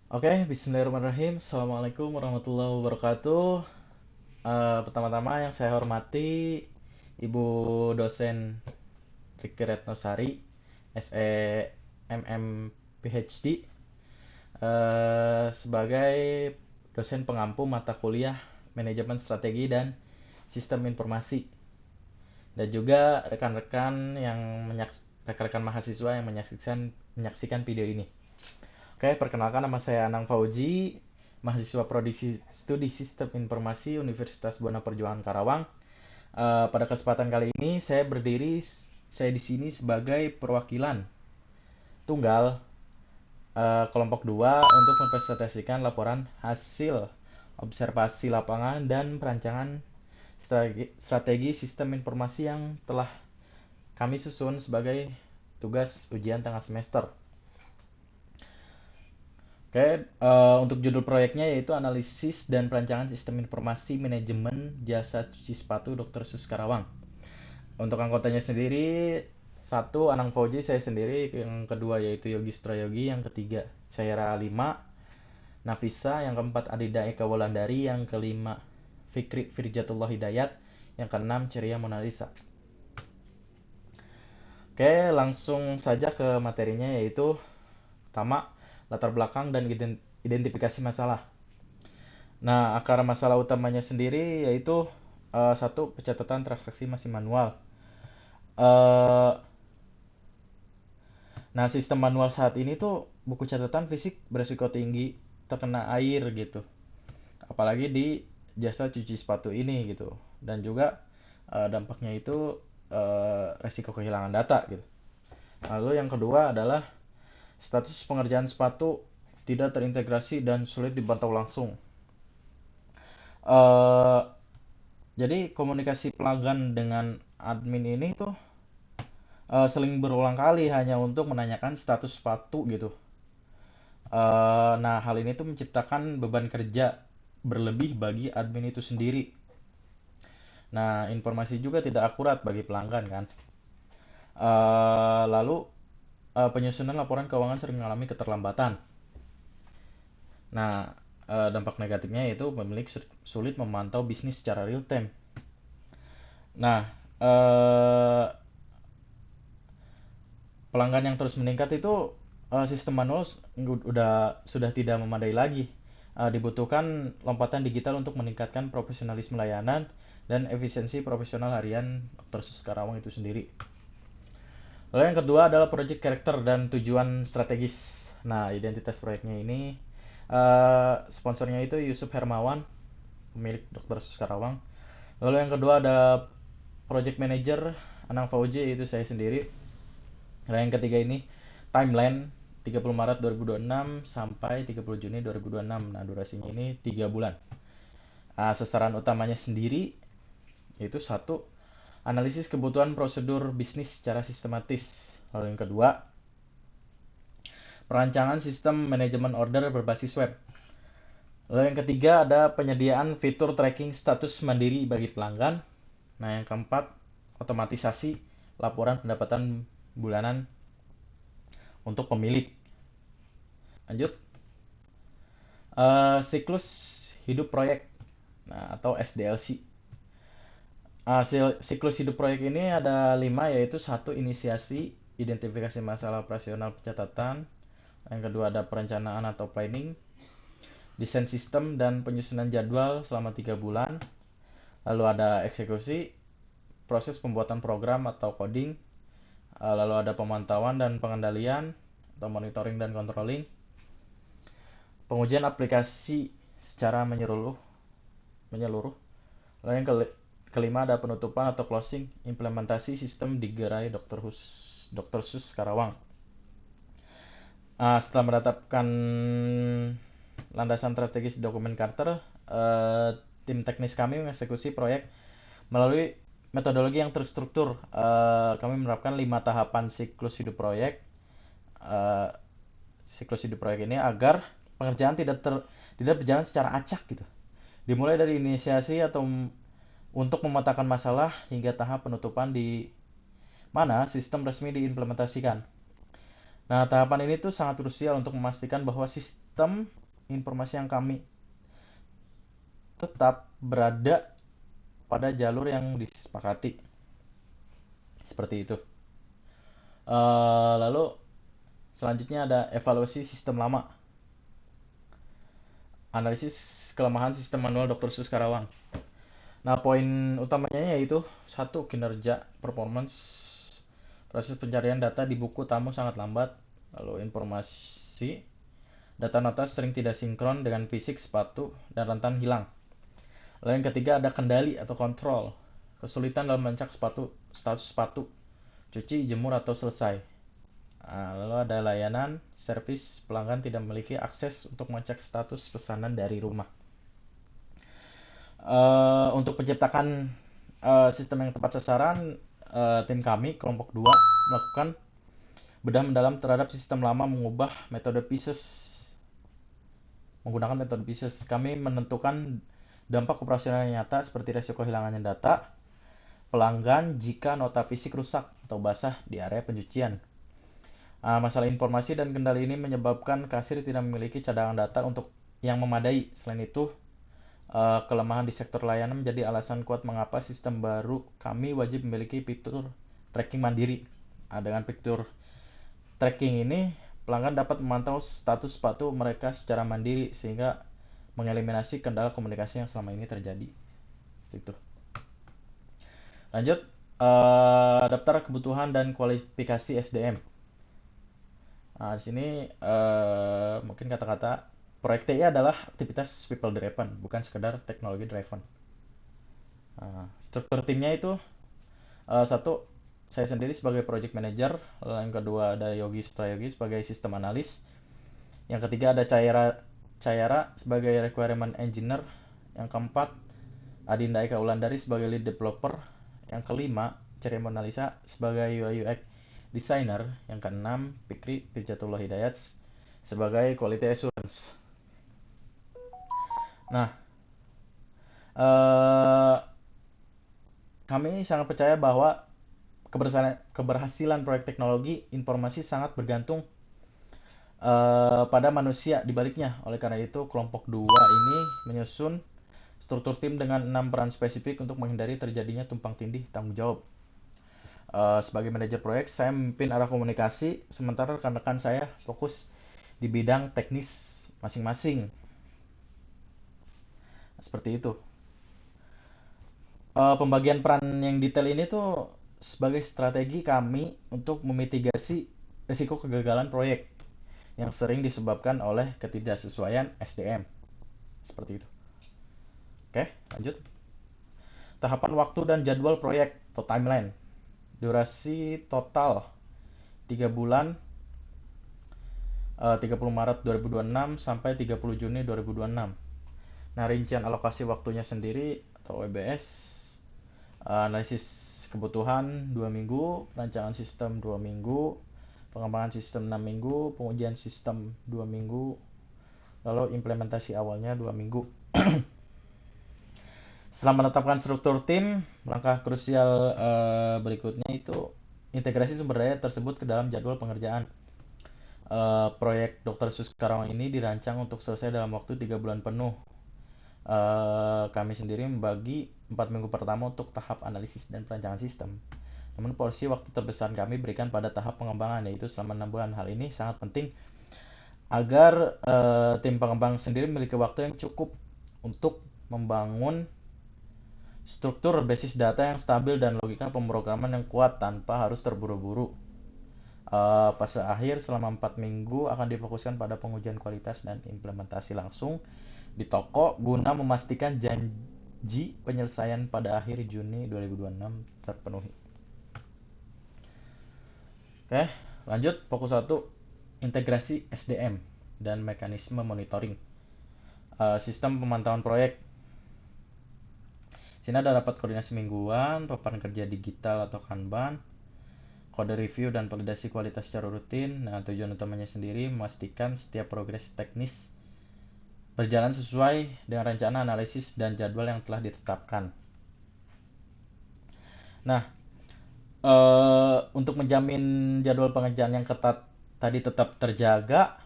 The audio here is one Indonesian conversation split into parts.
Oke, bismillahirrahmanirrahim. Assalamualaikum warahmatullahi wabarakatuh. Pertama-tama yang saya hormati Ibu dosen Riki Retnosari, SE MM PhD, sebagai dosen pengampu mata kuliah Manajemen Strategi dan Sistem Informasi, dan juga rekan-rekan mahasiswa yang menyaksikan video ini. Oke, perkenalkan, nama saya Anang Fauji, mahasiswa Prodi Studi Sistem Informasi Universitas Buana Perjuangan Karawang. Pada kesempatan kali ini saya di sini sebagai perwakilan tunggal kelompok 2 untuk mempresentasikan laporan hasil observasi lapangan dan perancangan strategi sistem informasi yang telah kami susun sebagai tugas ujian tengah semester. Oke, untuk judul proyeknya yaitu analisis dan perancangan sistem informasi manajemen jasa cuci sepatu Dr. Sus Karawang. Untuk anggotanya sendiri, satu Anang Fauji, saya sendiri, yang kedua yaitu Yogi Stroyogi, yang ketiga Syaira Lima, Nafisa, yang keempat Adida Eka Wulandari, yang kelima Fikri Firjatullah Hidayat, yang keenam Ceria Monalisa. Oke, langsung saja ke materinya, yaitu pertama latar belakang dan identifikasi masalah. Nah, akar masalah utamanya sendiri yaitu satu, pencatatan transaksi masih manual. Eh, nah, sistem manual saat ini tuh buku catatan fisik beresiko tinggi terkena air gitu. Apalagi di jasa cuci sepatu ini gitu. Dan juga dampaknya itu resiko kehilangan data gitu. Lalu yang kedua adalah status pengerjaan sepatu tidak terintegrasi dan sulit dipantau langsung. Eh, jadi komunikasi pelanggan dengan admin ini tuh seling berulang kali hanya untuk menanyakan status sepatu gitu. Nah, hal ini tuh menciptakan beban kerja berlebih bagi admin itu sendiri. Nah, informasi juga tidak akurat bagi pelanggan kan. Lalu penyusunan laporan keuangan sering mengalami keterlambatan. Nah, dampak negatifnya yaitu pemilik sulit memantau bisnis secara real time. Nah, eh, pelanggan yang terus meningkat itu sistem manual sudah tidak memadai lagi. Dibutuhkan lompatan digital untuk meningkatkan profesionalisme layanan dan efisiensi profesional harian Dr. Sus Karawang itu sendiri. Lalu yang kedua adalah project karakter dan tujuan strategis. Nah, identitas proyeknya ini sponsornya itu Yusuf Hermawan, pemilik Dr. Sus Karawang. Lalu yang kedua ada project manager Anang Fauji, itu saya sendiri. Nah, yang ketiga ini timeline 30 Maret 2026 sampai 30 Juni 2026. Nah, durasinya ini 3 bulan. Sasaran utamanya sendiri yaitu satu, analisis kebutuhan prosedur bisnis secara sistematis. Lalu yang kedua, perancangan sistem manajemen order berbasis web. Lalu yang ketiga ada penyediaan fitur tracking status mandiri bagi pelanggan. Nah, yang keempat, otomatisasi laporan pendapatan bulanan untuk pemilik. Lanjut. Siklus hidup proyek, nah, atau SDLC. Siklus hidup proyek ini ada 5, yaitu satu, inisiasi, identifikasi masalah operasional pencatatan. Yang kedua ada perencanaan atau planning, desain sistem dan penyusunan jadwal selama 3 bulan. Lalu ada eksekusi, proses pembuatan program atau coding. Lalu ada pemantauan dan pengendalian atau monitoring dan controlling. Pengujian aplikasi secara menyeluruh. Lalu yang kelima ada penutupan atau closing, implementasi sistem di gerai Dr. Sus Karawang. Setelah menetapkan landasan strategis dokumen Carter, tim teknis kami mengeksekusi proyek melalui metodologi yang terstruktur. Kami menerapkan 5 tahapan Uh, siklus hidup proyek ini agar pengerjaan tidak berjalan secara acak gitu. Dimulai dari inisiasi atau untuk memetakan masalah hingga tahap penutupan di mana sistem resmi diimplementasikan. Nah, tahapan ini tuh sangat krusial untuk memastikan bahwa sistem informasi yang kami tetap berada pada jalur yang disepakati. Seperti itu. Lalu selanjutnya ada evaluasi sistem lama. Analisis kelemahan sistem manual Dr. Sus Karawang. Nah, poin utamanya yaitu satu, kinerja performance. Proses pencarian data di buku tamu sangat lambat. Lalu informasi, data notas sering tidak sinkron dengan fisik sepatu dan rentan hilang. Lalu yang ketiga ada kendali atau kontrol. Kesulitan dalam melacak status sepatu, cuci, jemur, atau selesai. Nah, lalu ada layanan, servis, pelanggan tidak memiliki akses untuk mengecek status pesanan dari rumah. Untuk menciptakan sistem yang tepat sasaran, tim kami, kelompok 2, melakukan bedah mendalam terhadap sistem lama menggunakan metode pieces. Kami menentukan dampak operasional yang nyata seperti resiko kehilangannya data pelanggan jika nota fisik rusak atau basah di area pencucian. Masalah informasi dan kendali ini menyebabkan kasir tidak memiliki cadangan data untuk yang memadai. Selain itu, kelemahan di sektor layanan menjadi alasan kuat mengapa sistem baru kami wajib memiliki fitur tracking mandiri. Dengan fitur tracking ini, pelanggan dapat memantau status sepatu mereka secara mandiri sehingga mengeliminasi kendala komunikasi yang selama ini terjadi. Itu. Lanjut, daftar kebutuhan dan kualifikasi SDM. Nah, di sini mungkin kata-kata proyek TI adalah aktivitas people driven, bukan sekedar teknologi driven. Struktur timnya itu satu, saya sendiri sebagai project manager, yang kedua ada Yogi Sutrayogi sebagai sistem analis, yang ketiga ada Cayara sebagai requirement engineer, yang keempat Adinda Eka Ulandari sebagai lead developer, yang kelima Ceri Monalisa sebagai UI UX designer, yang keenam Fikri Firjatullah Hidayat sebagai quality assurance. Nah, kami sangat percaya bahwa keberhasilan proyek teknologi informasi sangat bergantung pada manusia di baliknya. Oleh karena itu, kelompok 2 ini menyusun struktur tim dengan 6 peran spesifik untuk menghindari terjadinya tumpang tindih tanggung jawab. Sebagai manajer proyek, saya memimpin arah komunikasi, sementara rekan-rekan saya fokus di bidang teknis masing-masing. Seperti itu. Pembagian peran yang detail ini tuh sebagai strategi kami untuk memitigasi risiko kegagalan proyek yang sering disebabkan oleh ketidaksesuaian SDM. Seperti itu. Oke, lanjut. Tahapan waktu dan jadwal proyek atau timeline. Durasi total 3 bulan, 30 Maret 2026 sampai 30 Juni 2026. Nah, rincian alokasi waktunya sendiri atau WBS, analisis kebutuhan 2 minggu, perancangan sistem 2 minggu, pengembangan sistem 6 minggu, pengujian sistem 2 minggu, lalu implementasi awalnya 2 minggu. Setelah menetapkan struktur tim, langkah krusial berikutnya itu integrasi sumber daya tersebut ke dalam jadwal pengerjaan. Proyek Dr. Sus Karawang ini dirancang untuk selesai dalam waktu 3 bulan penuh. Kami sendiri membagi 4 minggu pertama untuk tahap analisis dan perancangan sistem. Namun porsi waktu terbesar kami berikan pada tahap pengembangan, yaitu selama 6 bulan. Hal ini sangat penting agar tim pengembang sendiri memiliki waktu yang cukup untuk membangun struktur basis data yang stabil dan logika pemrograman yang kuat tanpa harus terburu-buru. Fase akhir selama 4 minggu akan difokuskan pada pengujian kualitas dan implementasi langsung di toko guna memastikan janji penyelesaian pada akhir Juni 2026 terpenuhi. Oke, lanjut fokus 1, integrasi SDM dan mekanisme monitoring. Sistem pemantauan proyek. Sini ada rapat koordinasi mingguan, paparan kerja digital atau Kanban, kode review dan validasi kualitas secara rutin. Nah, tujuan utamanya sendiri memastikan setiap progres teknis berjalan sesuai dengan rencana, analisis, dan jadwal yang telah ditetapkan. Nah, untuk menjamin jadwal pengerjaan yang ketat tadi tetap terjaga,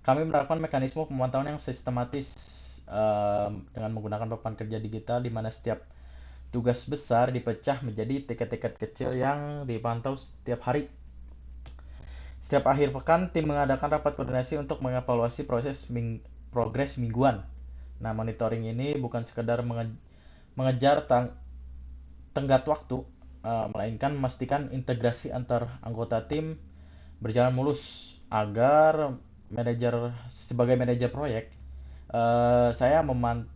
kami menerapkan mekanisme pemantauan yang sistematis dengan menggunakan papan kerja digital di mana setiap tugas besar dipecah menjadi tiket-tiket kecil yang dipantau setiap hari. Setiap akhir pekan, tim mengadakan rapat koordinasi untuk mengevaluasi progres mingguan. Nah, monitoring ini bukan sekedar mengejar tenggat waktu, melainkan memastikan integrasi antar anggota tim berjalan mulus agar sebagai manajer proyek, eh, saya meman-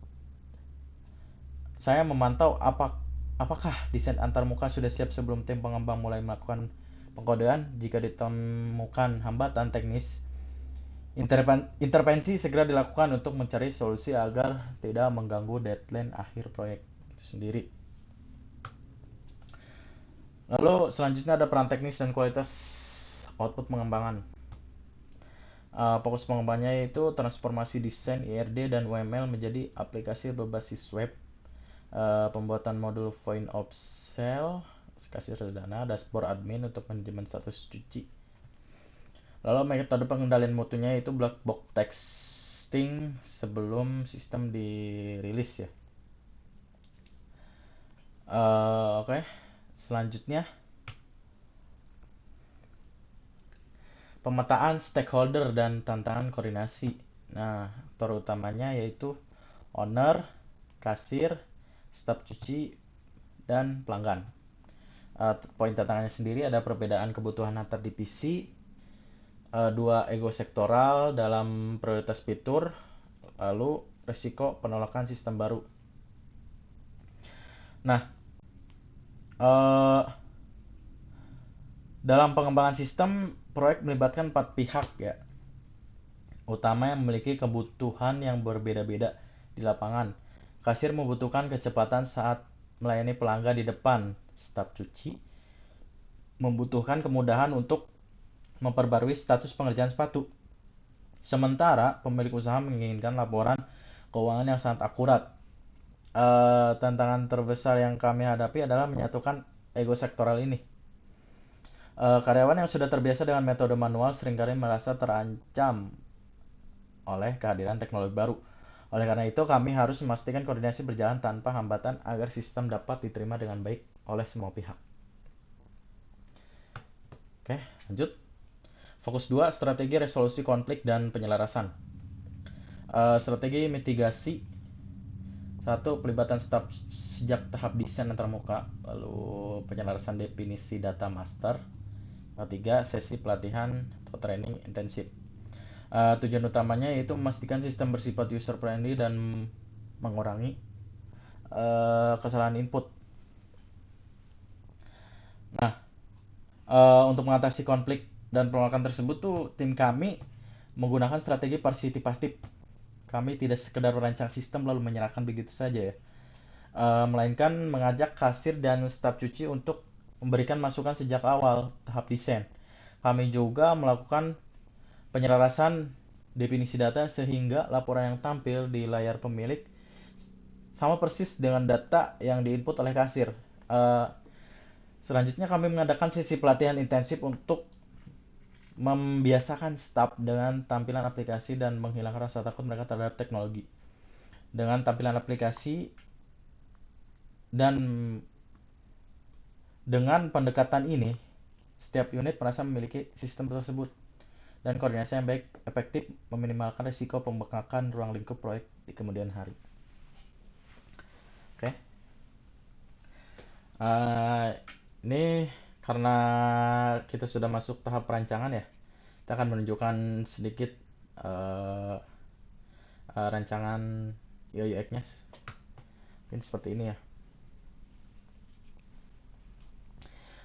saya memantau apakah desain antarmuka sudah siap sebelum tim pengembang mulai melakukan pengkodean. Jika ditemukan hambatan teknis, intervensi segera dilakukan untuk mencari solusi agar tidak mengganggu deadline akhir proyek itu sendiri. Lalu selanjutnya ada peran teknis dan kualitas output pengembangan. Fokus pengembangannya yaitu transformasi desain IRD dan UML menjadi aplikasi berbasis web, pembuatan modul point of sale, kasir sederhana, dashboard admin untuk manajemen status cuci. Lalu metode pengendalian mutunya yaitu black box testing sebelum sistem dirilis ya. Oke. Selanjutnya pemetaan stakeholder dan tantangan koordinasi. Nah, aktor utamanya yaitu owner, kasir, staf cuci, dan pelanggan. Poin tantangannya sendiri ada perbedaan kebutuhan antar divisi, dua ego sektoral dalam prioritas fitur, lalu resiko penolakan sistem baru. Nah, eh, dalam pengembangan sistem, proyek melibatkan 4 pihak ya, utama yang memiliki kebutuhan yang berbeda-beda di lapangan. Kasir membutuhkan kecepatan saat melayani pelanggan di depan. Staf cuci membutuhkan kemudahan untuk memperbarui status pengerjaan sepatu. Sementara pemilik usaha menginginkan laporan keuangan yang sangat akurat. Tantangan terbesar yang kami hadapi adalah menyatukan ego sektoral ini. Karyawan yang sudah terbiasa dengan metode manual seringkali merasa terancam oleh kehadiran teknologi baru. Oleh karena itu, kami harus memastikan koordinasi berjalan tanpa hambatan agar sistem dapat diterima dengan baik oleh semua pihak. Oke, lanjut. Fokus 2, strategi resolusi konflik dan penyelarasan. Strategi mitigasi. 1. Pelibatan staf sejak tahap desain antarmuka, lalu penyelarasan definisi data master. 3. Sesi pelatihan atau training intensif. Tujuan utamanya yaitu memastikan sistem bersifat user friendly dan mengurangi kesalahan input. Nah, untuk mengatasi konflik dan penolakan tersebut tuh tim kami menggunakan strategi partisipatif. Kami tidak sekedar merancang sistem lalu menyerahkan begitu saja ya, melainkan mengajak kasir dan staf cuci untuk memberikan masukan sejak awal tahap desain. Kami juga melakukan penyelarasan definisi data sehingga laporan yang tampil di layar pemilik sama persis dengan data yang diinput oleh kasir. Selanjutnya kami mengadakan sesi pelatihan intensif untuk membiasakan staf dengan tampilan aplikasi dan menghilangkan rasa takut mereka terhadap teknologi. Dengan tampilan aplikasi dan dengan pendekatan ini, setiap unit merasa memiliki sistem tersebut dan koordinasi yang baik efektif meminimalkan risiko pembengkakan ruang lingkup proyek di kemudian hari. Oke. Ini karena kita sudah masuk tahap perancangan ya, kita akan menunjukkan sedikit rancangan UI UX-nya. Mungkin seperti ini ya.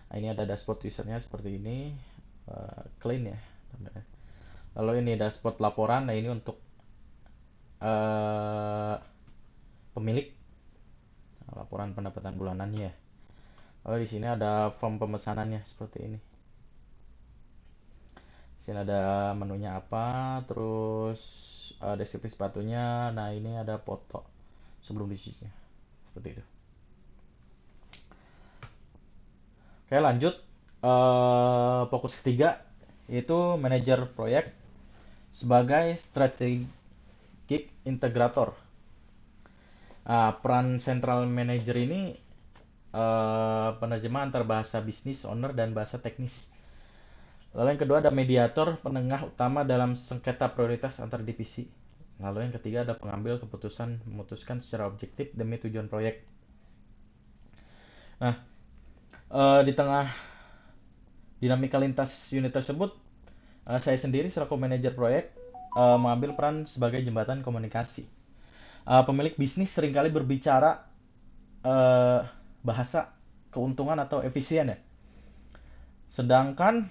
Nah, ini ada dashboard usernya seperti ini, clean ya. Lalu ini dashboard laporan. Nah, ini untuk pemilik laporan pendapatan bulanannya. Lalu di sini ada form pemesanannya seperti ini. Di sini ada menunya apa, terus deskripsi sepatunya. Nah, ini ada foto sebelum dicucinya. Seperti itu. Oke, lanjut. Fokus ketiga yaitu manajer proyek sebagai strategic integrator. Peran central manager ini penerjemah antar bahasa bisnis owner dan bahasa teknis. Lalu yang kedua ada mediator, penengah utama dalam sengketa prioritas antar divisi. Lalu yang ketiga ada pengambil keputusan, memutuskan secara objektif demi tujuan proyek. Nah, di tengah dinamika lintas unit tersebut, saya sendiri selaku manajer proyek mengambil peran sebagai jembatan komunikasi. Pemilik bisnis seringkali berbicara bahasa keuntungan atau efisien ya. Sedangkan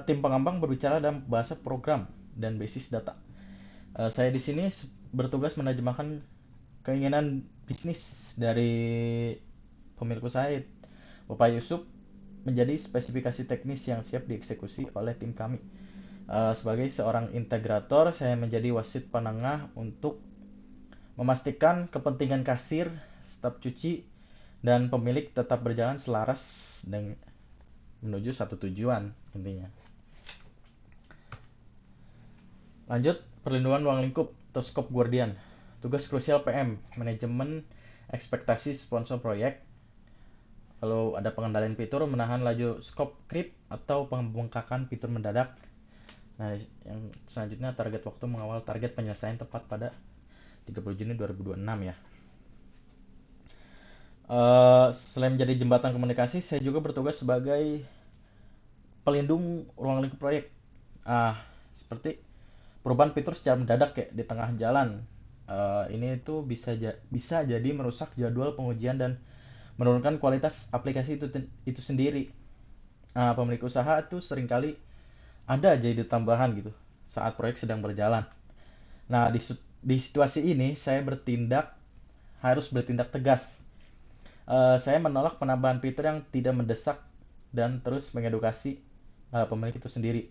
tim pengembang berbicara dalam bahasa program dan basis data. Saya di sini bertugas menerjemahkan keinginan bisnis dari pemilik usaha Bapak Yusuf menjadi spesifikasi teknis yang siap dieksekusi oleh tim kami. Sebagai seorang integrator, saya menjadi wasit penengah untuk memastikan kepentingan kasir, staf cuci, dan pemilik tetap berjalan selaras dengan menuju satu tujuan intinya. Lanjut, perlindungan ruang lingkup atau scope guardian. Tugas krusial PM, manajemen ekspektasi sponsor proyek. Kalau ada pengendalian fitur, menahan laju scope creep atau pembengkakan fitur mendadak. Nah, yang selanjutnya target waktu mengawal target penyelesaian tepat pada 30 Juni 2026 ya. Selain menjadi jembatan komunikasi, saya juga bertugas sebagai pelindung ruang lingkup proyek. Seperti perubahan fitur secara mendadak ya di tengah jalan. Ini itu bisa jadi merusak jadwal pengujian dan menurunkan kualitas aplikasi itu sendiri. Pemilik usaha itu seringkali ada aja ide tambahan gitu saat proyek sedang berjalan. Nah, di situasi ini saya harus bertindak tegas. Saya menolak penambahan fitur yang tidak mendesak dan terus mengedukasi pemilik itu sendiri.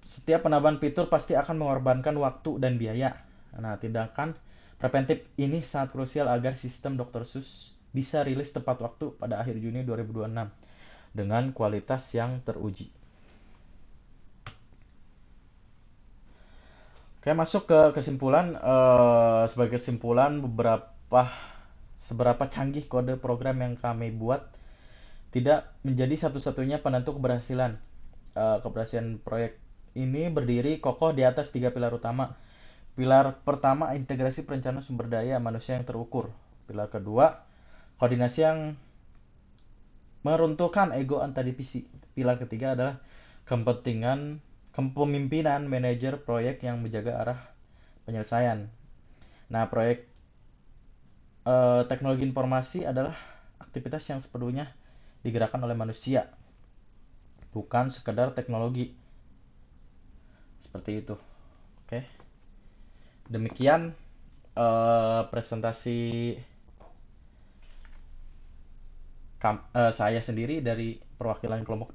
Setiap penambahan fitur pasti akan mengorbankan waktu dan biaya. Nah, tindakan preventif ini sangat krusial agar sistem Dr. Seuss bisa rilis tepat waktu pada akhir Juni 2026 dengan kualitas yang teruji. Oke, masuk ke kesimpulan. Sebagai kesimpulan, seberapa canggih kode program yang kami buat tidak menjadi satu-satunya penentu keberhasilan. Keberhasilan proyek ini berdiri kokoh di atas 3 pilar utama. Pilar pertama, integrasi perencanaan sumber daya manusia yang terukur. Pilar kedua, koordinasi yang meruntuhkan ego antar divisi. Pilar ketiga adalah kepemimpinan manajer proyek yang menjaga arah penyelesaian. Nah, proyek teknologi informasi adalah aktivitas yang sepenuhnya digerakkan oleh manusia, bukan sekedar teknologi. Seperti itu. Oke. Demikian presentasi saya sendiri dari perwakilan kelompok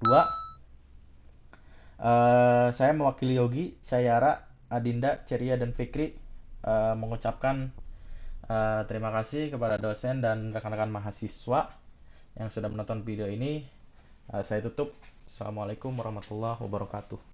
2. Saya mewakili Yogi, Sayara, Adinda, Ceria, dan Fikri mengucapkan terima kasih kepada dosen dan rekan-rekan mahasiswa yang sudah menonton video ini. Saya tutup. Assalamualaikum warahmatullahi wabarakatuh.